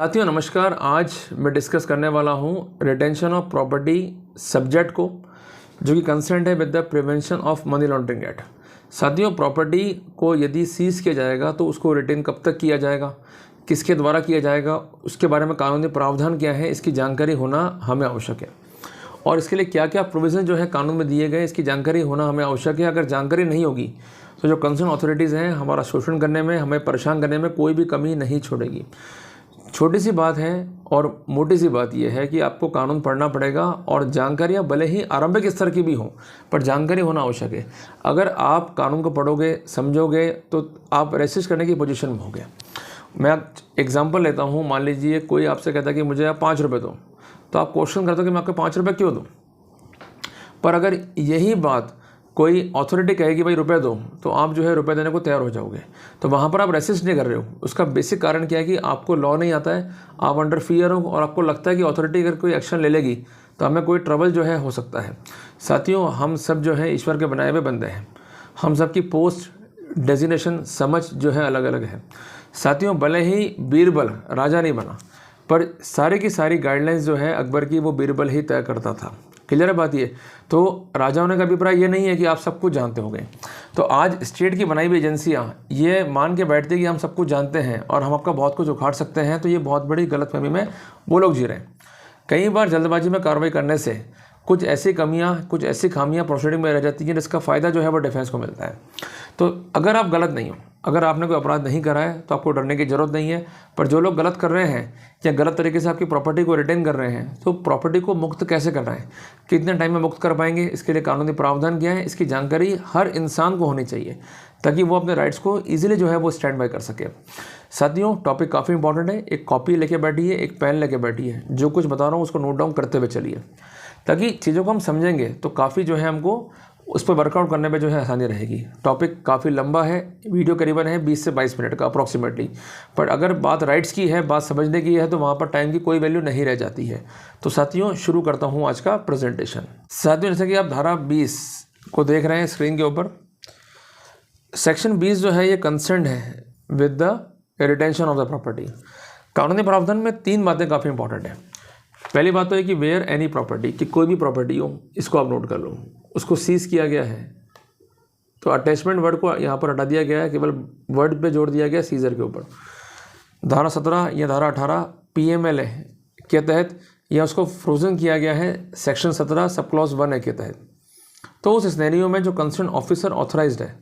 साथियों नमस्कार। आज मैं डिस्कस करने वाला हूँ रिटेंशन ऑफ प्रॉपर्टी सब्जेक्ट को, जो कि कंसर्न है with the prevention of money laundering act. साथियों, प्रॉपर्टी को यदि सीज किया जाएगा तो उसको रिटेन कब तक किया जाएगा, किसके द्वारा किया जाएगा, उसके बारे में कानूनी प्रावधान क्या है, इसकी जानकारी होना हमें आवश्यक है। और इसके लिए क्या क्या प्रोविज़न जो है कानून में दिए गए, इसकी जानकारी होना हमें आवश्यक है। अगर जानकारी नहीं होगी तो जो कंसर्न अथॉरिटीज़ हैं हमारा शोषण करने में, हमें परेशान करने में कोई भी कमी नहीं छोड़ेगी। छोटी सी बात है और मोटी सी बात यह है कि आपको कानून पढ़ना पड़ेगा और जानकारियाँ भले ही आरंभिक स्तर की भी हों, पर जानकारी होना आवश्यक है। अगर आप कानून को पढ़ोगे, समझोगे, तो आप रेसिस्ट करने की पोजीशन में होगे। मैं एग्जांपल लेता हूँ। मान लीजिए कोई आपसे कहता है कि मुझे आप 5 रुपये दो, तो आप क्वेश्चन करते हो कि मैं आपको 5 रुपये क्यों दूँ। पर अगर यही बात कोई अथॉरिटी कहेगी भाई रुपए दो, तो आप जो है रुपए देने को तैयार हो जाओगे। तो वहाँ पर आप रेसिस्ट नहीं कर रहे हो। उसका बेसिक कारण क्या है कि आपको लॉ नहीं आता है, आप अंडर फियर हो और आपको लगता है कि अथॉरिटी अगर कोई एक्शन ले लेगी तो हमें कोई ट्रबल जो है हो सकता है। साथियों, हम सब जो है ईश्वर के बनाए हुए बंदे हैं। हम सब की पोस्ट डेजिग्नेशन समझ जो है अलग अलग है। साथियों, भले ही बीरबल राजा नहीं बना, पर सारी की सारी गाइडलाइंस जो है अकबर की वो बीरबल ही तय करता था। क्लियर है बात ये। तो राजाओं का अभिप्राय ये नहीं है कि आप सब कुछ जानते होंगे। तो आज स्टेट की बनाई हुई एजेंसियां ये मान के बैठती है कि हम सब कुछ जानते हैं और हम आपका बहुत कुछ उखाड़ सकते हैं, तो ये बहुत बड़ी गलतफहमी में वो लोग जी रहे हैं। कई बार जल्दबाजी में कार्रवाई करने से कुछ ऐसी कमियां, कुछ ऐसी खामियां प्रोसीडिंग में रह जाती हैं जिसका फ़ायदा जो है वो डिफेंस को मिलता है। तो अगर आप गलत नहीं हो, अगर आपने कोई अपराध नहीं करा है, तो आपको डरने की ज़रूरत नहीं है। पर जो लोग गलत कर रहे हैं या गलत तरीके से आपकी प्रॉपर्टी को रिटेन कर रहे हैं, तो प्रॉपर्टी को मुक्त कैसे करना है, कितने टाइम में मुक्त कर पाएंगे, इसके लिए कानूनी प्रावधान क्या है, इसकी जानकारी हर इंसान को होनी चाहिए ताकि वो अपने राइट्स को ईजिली जो है वो स्टैंड बाय कर सके। साथियों, टॉपिक काफ़ी इंपॉर्टेंट है। एक कॉपी लेके बैठिए, एक पेन लेके बैठिए, जो कुछ बता रहा हूँ उसको नोट डाउन करते हुए चलिए, ताकि चीज़ों को हम समझेंगे तो काफ़ी जो है हमको उस पर वर्कआउट करने में जो है आसानी रहेगी। टॉपिक काफ़ी लंबा है, वीडियो करीबन है 20 से 22 मिनट का अप्रॉक्सीमेटली। पर अगर बात राइट्स की है, बात समझने की है, तो वहाँ पर टाइम की कोई वैल्यू नहीं रह जाती है। तो साथियों, शुरू करता हूँ आज का प्रेजेंटेशन। साथियों, जैसे कि आप धारा 20 को देख रहे हैं स्क्रीन के ऊपर, सेक्शन 20 जो है ये कंसर्न है with the retention of the property. कानूनी प्रावधान में 3 बातें काफ़ी इंपॉर्टेंट है। पहली बात तो है कि वेयर एनी प्रॉपर्टी, कि कोई भी प्रॉपर्टी हो, इसको आप नोट कर लो, उसको सीज किया गया है, तो अटैचमेंट वर्ड को यहाँ पर हटा दिया गया है, केवल वर्ड पे जोड़ दिया गया सीजर के ऊपर। धारा 17 या धारा 18 PMLA के तहत या उसको फ्रोजन किया गया है सेक्शन 17 सब क्लॉज 1A के तहत। तो उस सिनेरियो में जो कंसर्न ऑफिसर ऑथराइज्ड है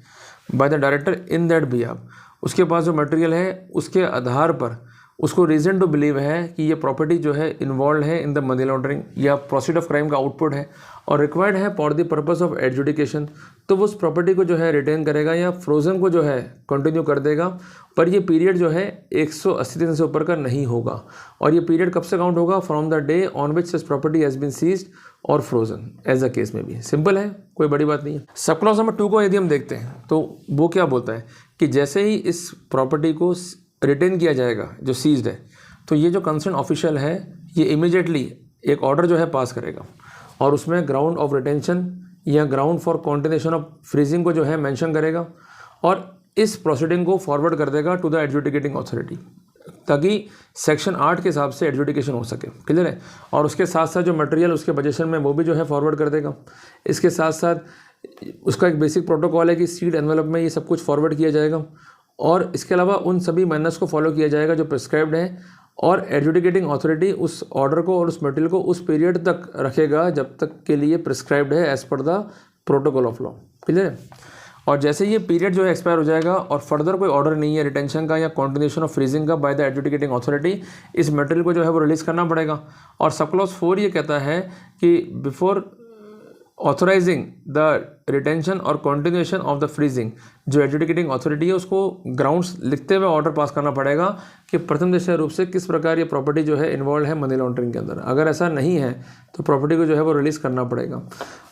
by the director in that behalf, उसके पास जो मटेरियल है उसके आधार पर उसको रीज़न टू बिलीव है कि ये प्रॉपर्टी जो है इन्वॉल्व है इन द मनी लॉन्ड्रिंग या प्रोसीड ऑफ क्राइम का आउटपुट है और रिक्वायर्ड है for the purpose of adjudication, तो वो उस प्रॉपर्टी को जो है रिटेन करेगा या फ्रोजन को जो है कंटिन्यू कर देगा। पर ये पीरियड जो है 180 दिन से ऊपर का नहीं होगा। और ये पीरियड कब से काउंट होगा? From the day on which this property has been seized or frozen, as a case may be. Simple है, कोई बड़ी बात नहीं है। सब क्लॉज नंबर 2 को यदि हम देखते हैं तो वो क्या बोलता है कि जैसे ही इस प्रॉपर्टी को रिटेन किया जाएगा जो सीज्ड है, तो ये जो कंसर्न ऑफिशियल है ये इमीडिएटली एक ऑर्डर जो है पास करेगा और उसमें ग्राउंड ऑफ रिटेंशन या ground for continuation of freezing को जो है मेंशन करेगा और इस प्रोसीडिंग को फॉरवर्ड कर देगा टू द एडजुडिकेटिंग अथॉरिटी, ताकि सेक्शन 8 के हिसाब से एडजुडिकेशन हो सके। क्लियर है। और उसके साथ साथ जो मटेरियल उसके पोजीशन में वो भी जो है फॉरवर्ड कर देगा। इसके साथ साथ उसका एक बेसिक प्रोटोकॉल है कि सीड एनवेलप में ये सब कुछ फॉरवर्ड किया जाएगा और इसके अलावा उन सभी मैनर्स को फॉलो किया जाएगा जो प्रिस्क्राइब्ड है और एडजुडिकेटिंग अथॉरिटी उस ऑर्डर को और उस मटेरियल को उस पीरियड तक रखेगा जब तक के लिए प्रिस्क्राइब्ड है as per the protocol of law. Clear है। और जैसे ये पीरियड जो है एक्सपायर हो जाएगा और फर्दर कोई ऑर्डर नहीं है रिटेंशन का या कंटिन्यूएशन ऑफ फ्रीजिंग का बाय द एडजुडिकेटिंग अथॉरिटी, इस मटेरियल को जो है वो रिलीज़ करना पड़ेगा। और सब क्लॉज 4 ये कहता है कि बिफोर ऑथराइजिंग द रिटेंशन और कंटिन्यूएशन ऑफ द फ्रीजिंग, जो एडजुडिकेटिंग अथॉरिटी है उसको ग्राउंड्स लिखते हुए ऑर्डर पास करना पड़ेगा कि प्रथम दृष्टया रूप से किस प्रकार ये प्रॉपर्टी जो है इन्वॉल्व है मनी लॉन्ड्रिंग के अंदर। अगर ऐसा नहीं है तो प्रॉपर्टी को जो है वो रिलीज़ करना पड़ेगा।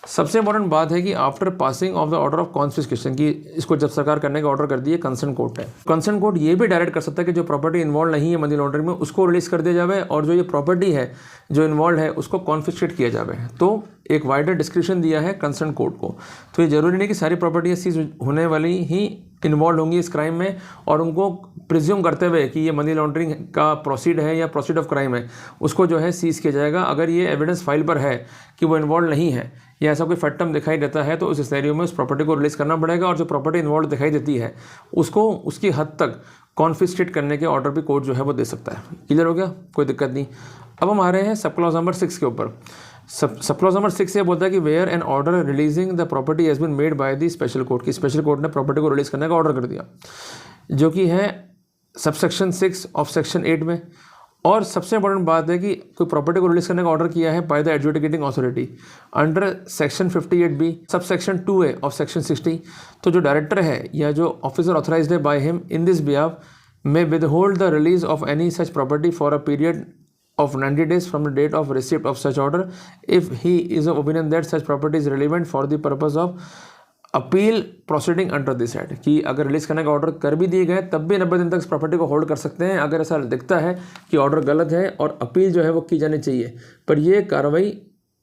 सबसे इंपॉर्टेंट बात है कि after passing of the order of confiscation, की इसको जब सरकार करने का ऑर्डर कर दिए कंसर्न कोर्ट है, कंसर्न कोर्ट ये भी डायरेक्ट कर सकता है कि जो प्रॉपर्टी इन्वॉल्व नहीं है मनी लॉन्ड्रिंग में उसको रिलीज़ कर दिया जाए और जो ये प्रॉपर्टी है जो इन्वॉल्व है उसको कॉन्फिस्केट किया जाए। तो एक वाइडर डिस्क्रिप्शन दिया है कंसर्न कोर्ट को। तो ये ज़रूरी नहीं कि सारी प्रॉपर्टी सीज होने वाली ही इन्वॉल्व होंगी इस क्राइम में, और उनको प्रिज्यूम करते हुए कि ये मनी लॉन्ड्रिंग का प्रोसीड है या प्रोसीड ऑफ क्राइम है, उसको जो है सीज़ किया जाएगा। अगर ये एविडेंस फाइल पर है कि वो इन्वॉल्व नहीं है या ऐसा कोई फैक्टम दिखाई देता है, तो उस सिनेरियो में उस प्रॉपर्टी को रिलीज़ करना पड़ेगा, और जो प्रॉपर्टी इन्वॉल्व दिखाई देती है उसको उसकी हद तक कॉन्फिस्केट करने के ऑर्डर भी कोर्ट जो है वो दे सकता है। क्लियर हो गया, कोई दिक्कत नहीं। अब हम आ रहे हैं सब क्लॉज नंबर 6 के ऊपर। सब क्लॉज नंबर 6 ये बोलता है कि where an order releasing the property has been made by the special court, की स्पेशल कोर्ट ने प्रॉपर्टी को रिलीज़ करने का ऑर्डर कर दिया, जो कि है सबसेक्शन 6 ऑफ सेक्शन 8 में। और सबसे इंपॉर्टेंट बात है कि कोई प्रॉपर्टी को रिलीज करने का ऑर्डर किया है by the adjudicating authority under section 58B sub section 2A of section 60, तो जो डायरेक्टर है या जो ऑफिसर ऑथराइज्ड है by him in this behalf may withhold the release of any such property for a period of 90 days from the date of receipt of such order if he is of opinion that such property is relevant for the purpose of appeal proceeding under this act, कि अगर release करने का order कर भी दिए गए तब भी 90 दिन तक इस प्रॉपर्टी को होल्ड कर सकते हैं अगर ऐसा दिखता है कि ऑर्डर गलत है और अपील जो है वो की जानी चाहिए। पर ये कार्रवाई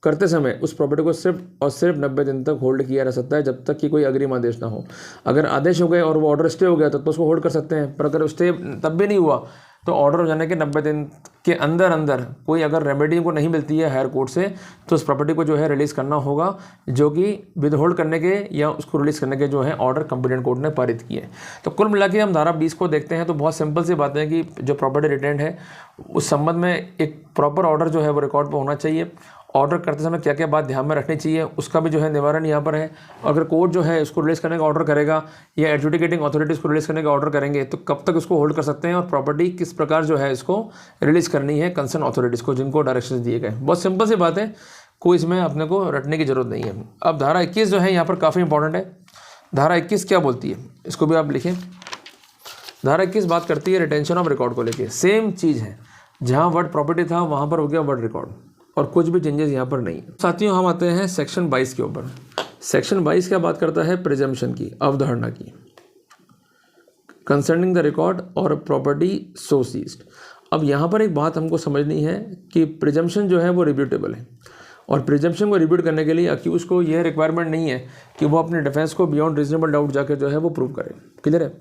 करते समय उस प्रॉपर्टी को सिर्फ और सिर्फ 90 दिन तक होल्ड किया जा सकता है जब तक कि कोई अग्रिम आदेश ना हो। अगर आदेश हो गए और वो ऑर्डर स्टे हो गया तो उसको होल्ड कर सकते हैं, पर अगर स्टे तब भी नहीं हुआ तो ऑर्डर हो जाने के 90 दिन के अंदर अंदर कोई अगर रेमेडी को नहीं मिलती है हायर कोर्ट से, तो उस प्रॉपर्टी को जो है रिलीज़ करना होगा, जो कि विद होल्ड करने के या उसको रिलीज़ करने के जो है ऑर्डर कॉम्पिटेंट कोर्ट ने पारित किए। तो कुल मिला के हम धारा 20 को देखते हैं तो बहुत सिंपल सी बात है कि जो प्रॉपर्टी रिटेंड है उस संबंध में एक प्रॉपर ऑर्डर जो है वो रिकॉर्ड पर होना चाहिए। ऑर्डर करते समय क्या क्या बात ध्यान में रखनी चाहिए उसका भी जो है निवारण यहाँ पर है। अगर कोर्ट जो है उसको रिलीज़ करने का ऑर्डर करेगा या एडजुडिकेटिंग अथॉरिटीज़ को रिलीज़ करने का ऑर्डर करेंगे तो कब तक उसको होल्ड कर सकते हैं और प्रॉपर्टी किस प्रकार जो है इसको रिलीज़ करनी है कंसर्न अथॉरिटीज़ को जिनको डायरेक्शन दिए गए। बहुत सिंपल सी बात है, कोई इसमें अपने को रटने की जरूरत नहीं है। अब धारा 21 जो है यहाँ पर काफ़ी इंपॉर्टेंट है। धारा 21 क्या बोलती है इसको भी आप लिखें। धारा 21 बात करती है रिटेंशन ऑफ रिकॉर्ड को लेके। सेम चीज़ है, जहाँ वर्ड प्रॉपर्टी था वहाँ पर हो गया वर्ड रिकॉर्ड और कुछ भी चेंजेस यहाँ पर नहीं। साथियों हम आते हैं सेक्शन 22 के ऊपर। सेक्शन 22 क्या बात करता है, प्रिजम्पशन की, अवधारणा की, कंसर्निंग द रिकॉर्ड और प्रॉपर्टी सो सीज्ड। अब यहाँ पर एक बात हमको समझनी है कि प्रिजम्पशन जो है वो रिब्यूटेबल है और प्रिजम्पशन को रिब्यूट करने के लिए अक्यूज को यह रिक्वायरमेंट नहीं है कि वो अपने डिफेंस को बियॉन्ड रीजनेबल डाउट जाकर जो है वो प्रूव करे। क्लियर है।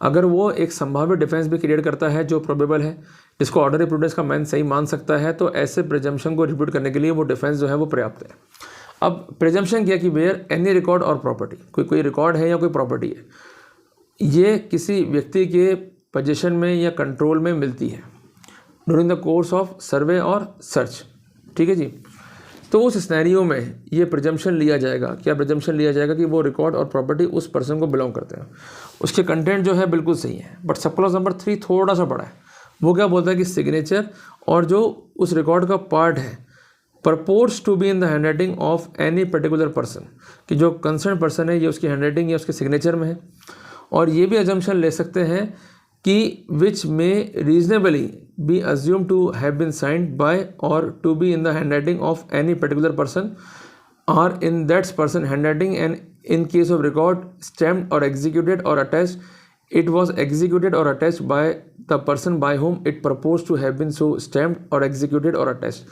अगर वो एक संभावित डिफेंस भी क्रिएट करता है जो प्रोबेबल है, जिसको ऑर्डर प्रूडेंस का मैन सही मान सकता है, तो ऐसे प्रिजम्पशन को रिब्यूट करने के लिए वो डिफेंस जो है वो पर्याप्त है। अब प्रिजम्पशन क्या कि वेयर एनी रिकॉर्ड और प्रॉपर्टी, कोई रिकॉर्ड है या कोई प्रॉपर्टी है, ये किसी व्यक्ति के पोजीशन में या कंट्रोल में मिलती है ड्यूरिंग द कोर्स ऑफ सर्वे और सर्च। ठीक है जी। तो उस सिनेरियो में ये प्रिजम्पशन लिया जाएगा। क्या प्रिजम्पशन लिया जाएगा कि वो रिकॉर्ड और प्रॉपर्टी उस पर्सन को बिलोंग करते हैं। उसके कंटेंट जो है बिल्कुल सही है, बट सब क्लॉज नंबर 3 थोड़ा सा बड़ा है। वो क्या बोलता है कि सिग्नेचर और जो उस रिकॉर्ड का पार्ट है purports to be in the handwriting of any particular person, कि जो कंसर्न पर्सन है ये उसकी हैंडराइटिंग या उसके सिग्नेचर में है। और ये भी अजम्पशन ले सकते हैं कि विच में reasonably be assumed to have been signed by और to be in the handwriting of any particular person और in that's person handwriting and in case of record stamped और एग्जीक्यूटेड और attached it was executed or attached by the person by whom it proposed to have been so stamped or executed or attached।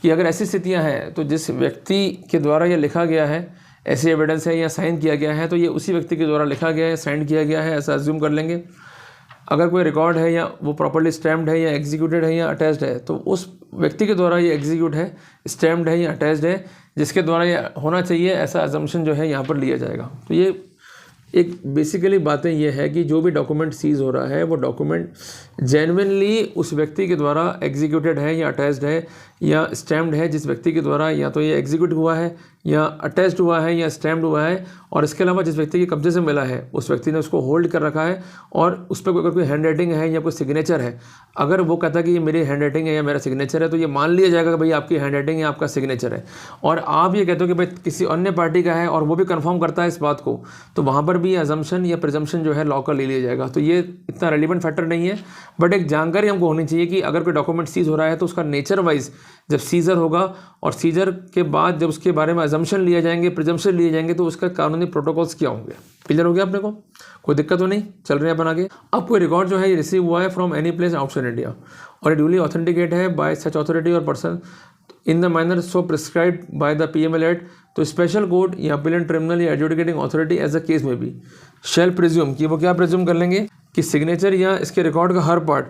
कि अगर ऐसी स्थितियां हैं तो जिस व्यक्ति के द्वारा ये लिखा गया है, ऐसी एविडेंस है या साइन किया गया है, तो ये उसी व्यक्ति के द्वारा लिखा गया है, साइन किया गया है, ऐसा अज्यूम कर लेंगे। अगर कोई रिकॉर्ड है या वो प्रॉपर्ली स्टैम्प्ड है या एग्जीक्यूटेड है या अटैच्ड है, तो उस व्यक्ति के द्वारा ये एग्जीक्यूट है, स्टैम्प्ड है या अटैच्ड है, जिसके द्वारा ये होना चाहिए, ऐसा अजम्पशन जो है यहाँ पर लिया जाएगा। तो ये एक बेसिकली बातें ये है कि जो भी डॉक्यूमेंट सीज हो रहा है वो डॉक्यूमेंट जेन्युइनली उस व्यक्ति के द्वारा एग्जीक्यूटेड है या अटैच्ड है या स्टैम्प्ड है, जिस व्यक्ति के द्वारा या तो ये एग्जीक्यूट हुआ है या अटैच्ड हुआ है या स्टैम्प्ड हुआ है, और इसके अलावा जिस व्यक्ति के कब्जे से मिला है उस व्यक्ति ने उसको होल्ड कर रखा है और उस पर अगर कोई हैंड राइटिंग है या कोई सिग्नेचर है, अगर वो कहता है कि ये मेरी हैंड राइटिंग है या मेरा सिग्नेचर है, तो ये मान लिया जाएगा कि भाई आपकी हैंड राइटिंग है, आपका सिग्नेचर है। और आप ये कहते हो कि भाई किसी अन्य पार्टी का है और वो भी कन्फर्म करता है इस बात को, तो वहाँ पर भी अजम्पशन या प्रिजम्पशन जो है लॉ का ले लिया जाएगा। तो ये इतना रेलिवेंट फैक्टर नहीं है, बट एक जानकारी हमको होनी चाहिए कि अगर कोई डॉक्यूमेंट सीज हो रहा है तो उसका नेचर वाइज जब सीजर होगा और सीजर के बाद जब उसके बारे में अजम्पशन लिए जाएंगे, प्रिजम्पशन लिए जाएंगे, तो उसका कानूनी प्रोटोकॉल्स क्या होंगे। क्लियर हो गया अपने को, कोई दिक्कत तो नहीं, चल रहे हैं अपन आगे। अब कोई रिकॉर्ड जो है ये रिसीव हुआ है from any place outside India और ड्यूली ऑथेंटिकेट है by such authority or person, in the manner so prescribed by the PML act, तो स्पेशल कोर्ट या अपीलेंट ट्रिब्यूनल या adjudicating authority as a case may be shell presume, कि वो क्या presume कर लेंगे कि सिग्नेचर या इसके रिकॉर्ड का हर पार्ट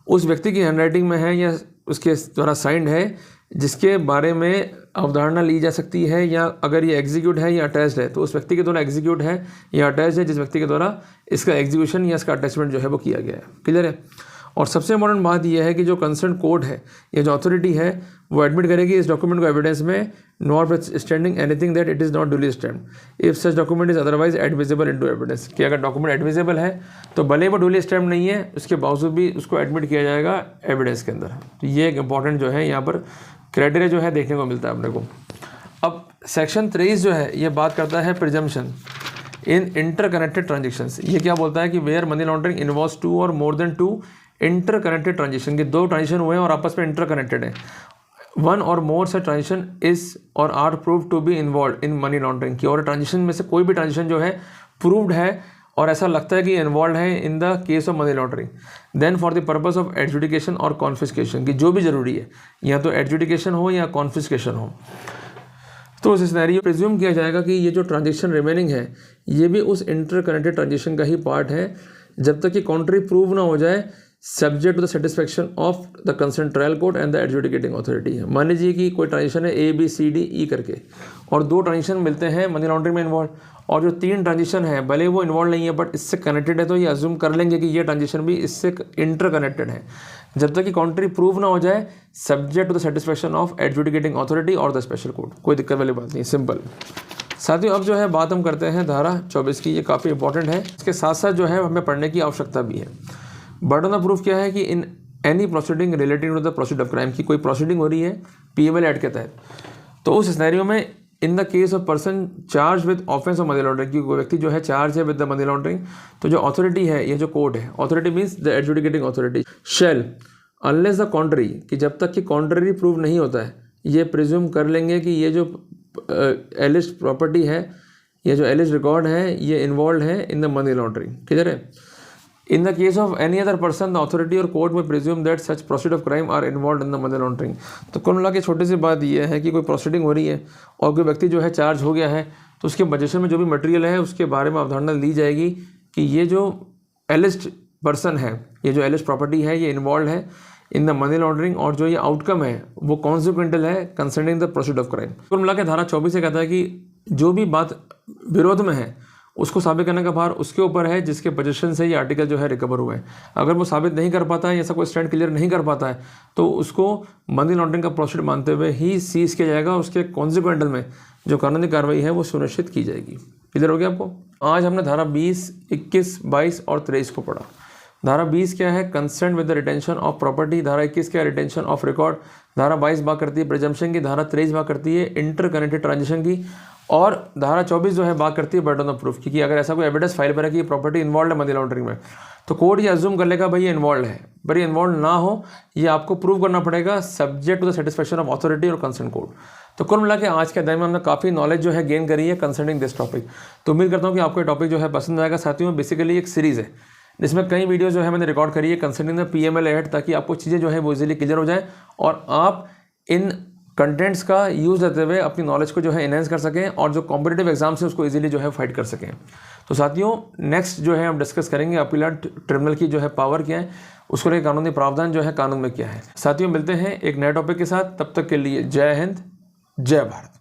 उस व्यक्ति की हैंडराइटिंग में है या उसके द्वारा साइंड है जिसके बारे में अवधारणा ली जा सकती है, या अगर ये एग्जीक्यूट है या अटैच्ड है तो उस व्यक्ति के द्वारा एग्जीक्यूट है या अटैच्ड है जिस व्यक्ति के द्वारा इसका एग्जीक्यूशन या इसका अटैचमेंट जो है वो किया गया है। क्लियर है। और सबसे इंपॉर्टेंट बात यह है कि जो कंसर्न कोर्ट है या जो अथॉरिटी है वो एडमिट करेगी इस डॉक्यूमेंट को एविडेंस में, not standing anything that it is not duly stamped if such document is otherwise admissible into evidence, कि अगर डॉक्यूमेंट एडमिसिबल है तो भले वो ड्यूली स्टैम्प्ड नहीं है उसके बावजूद भी उसको एडमिट किया जाएगा एविडेंस के अंदर। तो ये एक इंपॉर्टेंट जो है यहाँ पर क्राइटेरिया जो है देखने को मिलता है अपने को। अब सेक्शन 23 जो है ये बात करता है प्रिजम्पशन इन इंटरकनेक्टेड ट्रांजेक्शंस। ये क्या बोलता है कि वेयर मनी लॉन्ड्रिंग इन्वॉल्व्स 2 और मोर देन 2 इंटरकनेक्टेड ट्रांजेक्शन, के 2 ट्रांजेक्शन हुए हैं और आपस में इंटरकनेक्टेड है, 1 और मोर से transaction is or are proved to be involved in money laundering, की और ट्रांजेक्शन में से कोई भी ट्रांजेक्शन जो है प्रूव्ड है और ऐसा लगता है कि इन्वॉल्व है in the case of money laundering, then for the purpose of adjudication or confiscation, की जो भी ज़रूरी है या तो एडजुडिकेशन हो या कॉन्फिस्केशन हो, तो उस सिनेरियो प्रिज्यूम किया जाएगा कि ये जो ट्रांजेक्शन रिमेनिंग है ये भी उस इंटरकनेक्टेड ट्रांजेक्शन का ही पार्ट है जब तक कि कॉन्ट्री प्रूव ना हो जाए, subject to the satisfaction of the concern trial court and the adjudicating authority. मान लीजिए कि कोई ट्रांजेक्शन है ABCDE करके और 2 ट्रांजेक्शन मिलते हैं मनी लॉन्ड्रिंग में इन्वॉल्व, और जो 3 ट्रांजेक्शन है भले वो इन्वॉल्व नहीं है बट इससे कनेक्टेड है, तो ये अज्यूम कर लेंगे कि ये ट्रांजेक्शन भी इससे इंटरकनेक्टेड है जब तक कि कॉन्ट्री प्रूव ना हो जाए, subject to the satisfaction of adjudicating authority or the special court. कोई दिक्कत वाली बात नहीं, सिंपल। साथियों अब जो है बात हम करते हैं धारा 24 की, ये काफ़ी इंपॉर्टेंट है, इसके साथ साथ जो है हमें पढ़ने की आवश्यकता भी है। बर्डन ऑफ प्रूफ क्या है कि in any proceeding relating to the proceed of crime, की कोई प्रोसीडिंग हो रही है PML एक्ट के तहत, तो उस सिनेरियो में इन the case of person charge with offence of money laundering, की कोई व्यक्ति जो है चार्ज है विद द मनी लॉन्ड्रिंग, तो जो अथॉरिटी है ये जो कोर्ट है, authority means the adjudicating authority, shall unless the contrary, कि जब तक कि कॉन्ट्ररी प्रूव नहीं होता है ये प्रिज्यूम कर लेंगे कि ये जो एलिस्ट प्रॉपर्टी है, ये जो एलिस्ट रिकॉर्ड है ये इन्वॉल्व है in the money laundering. Clear है। In the case of any other person the authority और कोर्ट में presume that such proceed of crime are involve in the money laundering. तो कुल मिला के छोटी सी बात यह है कि कोई प्रोसीडिंग हो रही है और कोई व्यक्ति जो है चार्ज हो गया है, तो उसके पोजीशन में जो भी मटेरियल है उसके बारे में अवधारणा ली जाएगी कि ये जो एलिस्ट पर्सन है, ये जो एलिस्ट प्रॉपर्टी है ये इन्वॉल्व है इन द मनी लॉन्ड्रिंग, और जो ये आउटकम है वो कॉन्सिक्वेंटल है concerning the proceed of crime. कुल मिला के धारा 24 से कहता है कि जो भी बात विरोध में है उसको साबित करने का भार उसके ऊपर है जिसके पोजीशन से ये आर्टिकल जो है रिकवर हुए हैं। अगर वो साबित नहीं कर पाता है, ऐसा कोई स्टैंड क्लियर नहीं कर पाता है, तो उसको मनी लॉन्ड्रिंग का प्रोसीड मानते हुए ही सीज किया जाएगा, उसके कॉन्सिक्वेंटल में जो कानूनी कार्रवाई है वो सुनिश्चित की जाएगी। क्लियर हो गया आपको। आज हमने धारा 20, 21, 22 और 23 को पढ़ा। धारा 20 क्या है, consent with the retention of property. धारा 21 क्या है, रिटेंशन ऑफ रिकॉर्ड। धारा 22 बात करती है प्रिजम्पशन की। धारा 23 बात करती है इंटरकनेक्टेड ट्रांजेक्शन की। और धारा 24 जो है बात करती है बर्डन ऑफ प्रूफ की, कि अगर ऐसा कोई एविडेंस फाइल पर है कि ये प्रॉपर्टी इन्वॉल्व है मनी लॉन्ड्रिंग में, तो कोर्ट ये अज्यूम कर लेगा भाई ये इन्वॉल्व है, पर ये इन्वॉल्व ना हो ये आपको प्रूव करना पड़ेगा subject to the satisfaction of authority और कंसर्न कोर्ट। तो कुल मिला के आज के अध्याय में हमने काफ़ी नॉलेज जो है गेन करी है कंसर्निंग दिस टॉपिक। तो उम्मीद करता हूँ कि आपको ये टॉपिक जो है पसंद आएगा। साथियों बेसिकली एक सीरीज़ है जिसमें कई वीडियो जो है मैंने रिकॉर्ड करी है कंसर्निंग द PML एक्ट, ताकि आपको चीज़ें जो है वो इजीली क्लियर हो जाए और आप इन कंटेंट्स का यूज़ लेते हुए अपनी नॉलेज को जो है इनहेंस कर सकें और जो कॉम्पिटिटिव एग्जाम से उसको इजीली जो है फाइट कर सकें। तो साथियों नेक्स्ट जो है हम डिस्कस करेंगे अपीलेट ट्रिब्यूनल की जो है पावर क्या है, उसको लेकर कानूनी प्रावधान जो है कानून में क्या है। साथियों मिलते हैं एक नए टॉपिक के साथ, तब तक के लिए जय हिंद, जय भारत।